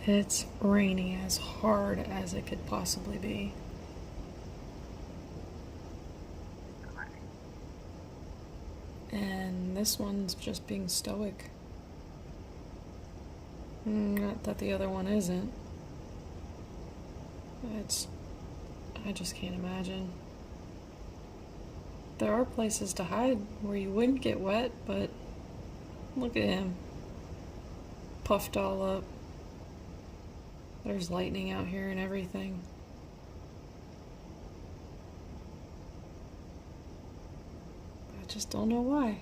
It's raining as hard as it could possibly be. And this one's just being stoic. Not that the other one isn't. I just can't imagine. There are places to hide where you wouldn't get wet, but look at him. Puffed all up. There's lightning out here and everything. I just don't know why.